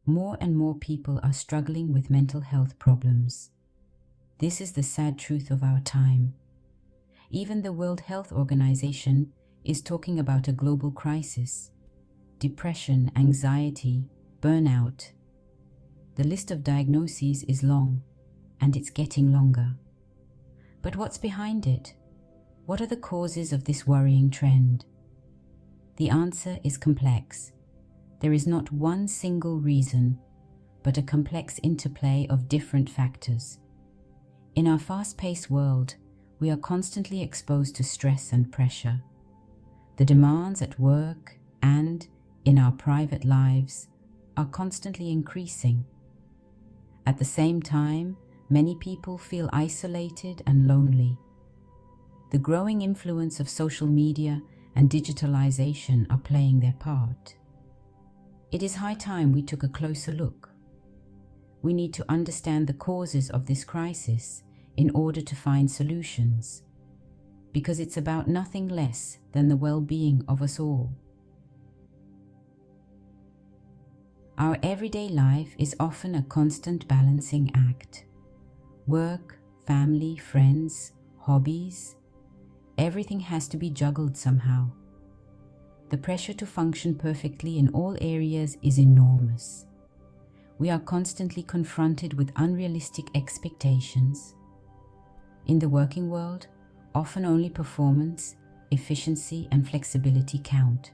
more and more people are struggling with mental health problems. This is the sad truth of our time. Even the World Health Organization is talking about a global crisis: depression, anxiety, burnout. The list of diagnoses is long, and it's getting longer. But what's behind it? What are the causes of this worrying trend? The answer is complex. There is not one single reason, but a complex interplay of different factors. In our fast-paced world, we are constantly exposed to stress and pressure. The demands at work and in our private lives are constantly increasing. At the same time, many people feel isolated and lonely. The growing influence of social media and digitalization are playing their part. It is high time we took a closer look. We need to understand the causes of this crisis in order to find solutions, because it's about nothing less than the well-being of us all. Our everyday life is often a constant balancing act. Work, family, friends, hobbies, everything has to be juggled somehow. The pressure to function perfectly in all areas is enormous. We are constantly confronted with unrealistic expectations. In the working world, often only performance, efficiency, and flexibility count.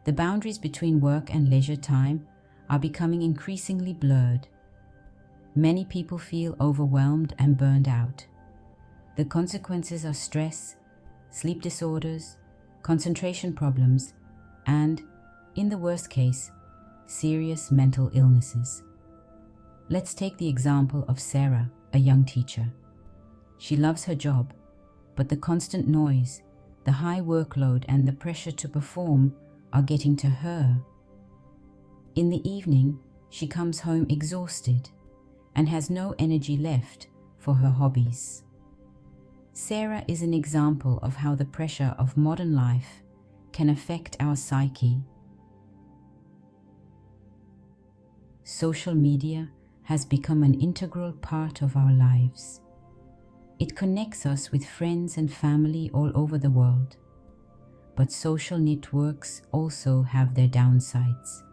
The boundaries between work and leisure time are becoming increasingly blurred. Many people feel overwhelmed and burned out. The consequences are stress, sleep disorders, concentration problems, and, in the worst case, serious mental illnesses. Let's take the example of Sarah, a young teacher. She loves her job, but the constant noise, the high workload, and the pressure to perform are getting to her. In the evening, she comes home exhausted and has no energy left for her hobbies. Sarah is an example of how the pressure of modern life can affect our psyche. Social media has become an integral part of our lives. It connects us with friends and family all over the world. But social networks also have their downsides.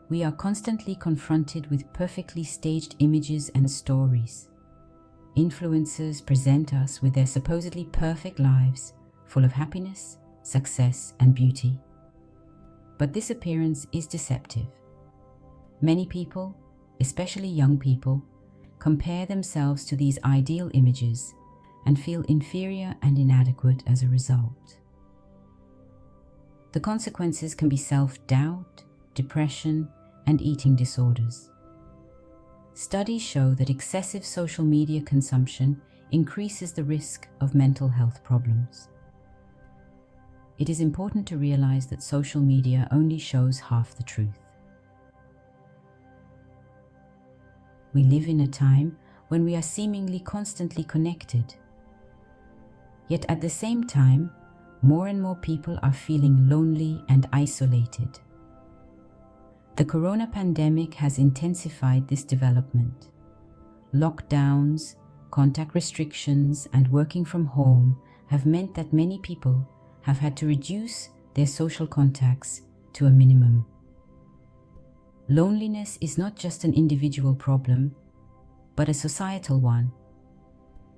We are constantly confronted with perfectly staged images and stories. Influencers present us with their supposedly perfect lives, full of happiness, success, and beauty. But this appearance is deceptive. Many people, especially young people, compare themselves to these ideal images and feel inferior and inadequate as a result. The consequences can be self-doubt, depression, and eating disorders. Studies show that excessive social media consumption increases the risk of mental health problems. It is important to realize that social media only shows half the truth. We live in a time when we are seemingly constantly connected. Yet at the same time, more and more people are feeling lonely and isolated. The corona pandemic has intensified this development. Lockdowns, contact restrictions, and working from home have meant that many people have had to reduce their social contacts to a minimum. Loneliness is not just an individual problem, but a societal one.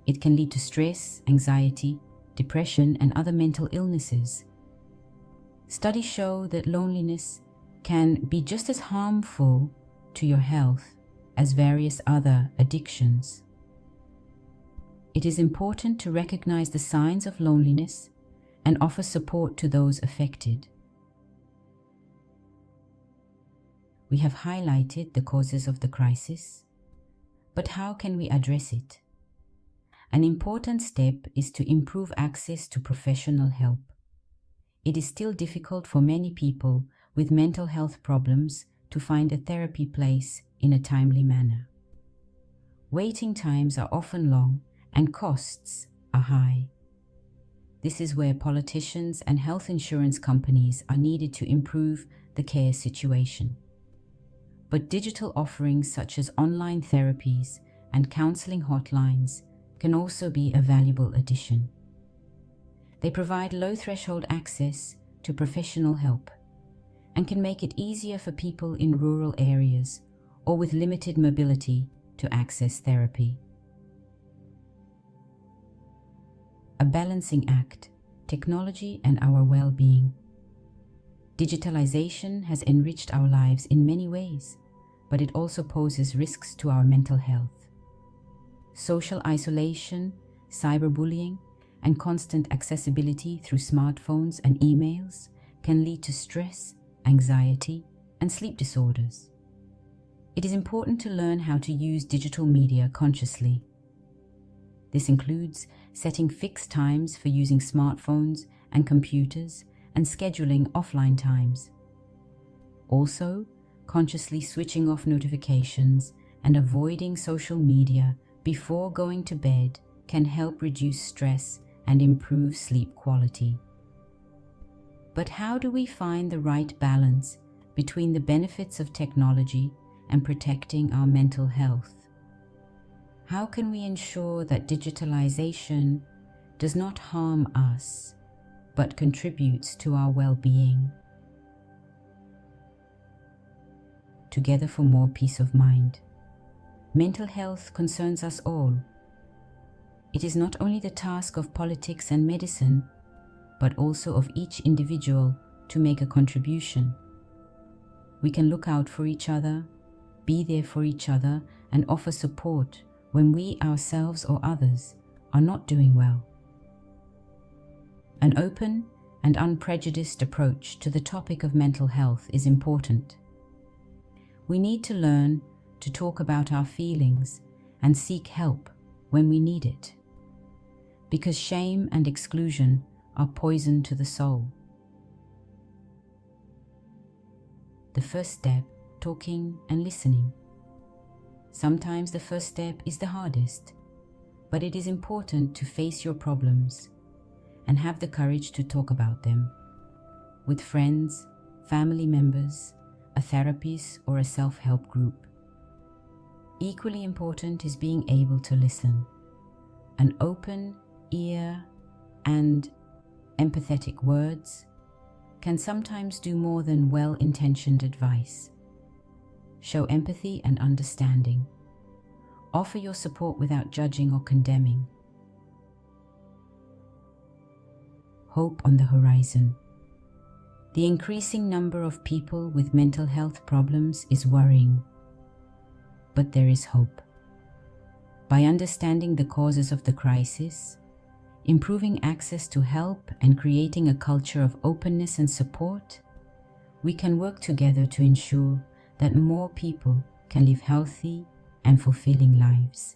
It can lead to stress, anxiety, depression, and other mental illnesses. Studies show that loneliness can be just as harmful to your health as various other addictions. It is important to recognize the signs of loneliness and offer support to those affected. We have highlighted the causes of the crisis, but how can we address it? An important step is to improve access to professional help. It is still difficult for many people with mental health problems to find a therapy place in a timely manner. Waiting times are often long and costs are high. This is where politicians and health insurance companies are needed to improve the care situation. but digital offerings such as online therapies and counseling hotlines can also be a valuable addition. They provide low-threshold access to professional help and can make it easier for people in rural areas or with limited mobility to access therapy. A balancing act, technology and our well-being. Digitalization has enriched our lives in many ways, but it also poses risks to our mental health. Social isolation, cyberbullying, and constant accessibility through smartphones and emails can lead to stress, anxiety, and sleep disorders. It is important to learn how to use digital media consciously. This includes setting fixed times for using smartphones and computers and scheduling offline times. Also, consciously switching off notifications and avoiding social media before going to bed can help reduce stress and improve sleep quality. But how do we find the right balance between the benefits of technology and protecting our mental health? How can we ensure that digitalization does not harm us, but contributes to our well-being? Together for more peace of mind. Mental health concerns us all. It is not only the task of politics and medicine, but also of each individual to make a contribution. We can look out for each other, be there for each other, and offer support when we ourselves or others are not doing well. An open and unprejudiced approach to the topic of mental health is important. We need to learn to talk about our feelings and seek help when we need it, because shame and exclusion are poison to the soul. The first step, talking and listening. Sometimes the first step is the hardest, but it is important to face your problems and have the courage to talk about them with friends, family members, a therapist, or a self-help group. Equally important is being able to listen. An open ear and empathetic words can sometimes do more than well-intentioned advice. Show empathy and understanding. Offer your support without judging or condemning. Hope on the horizon. The increasing number of people with mental health problems is worrying, but there is hope. By understanding the causes of the crisis, improving access to help, and creating a culture of openness and support, we can work together to ensure that more people can live healthy and fulfilling lives.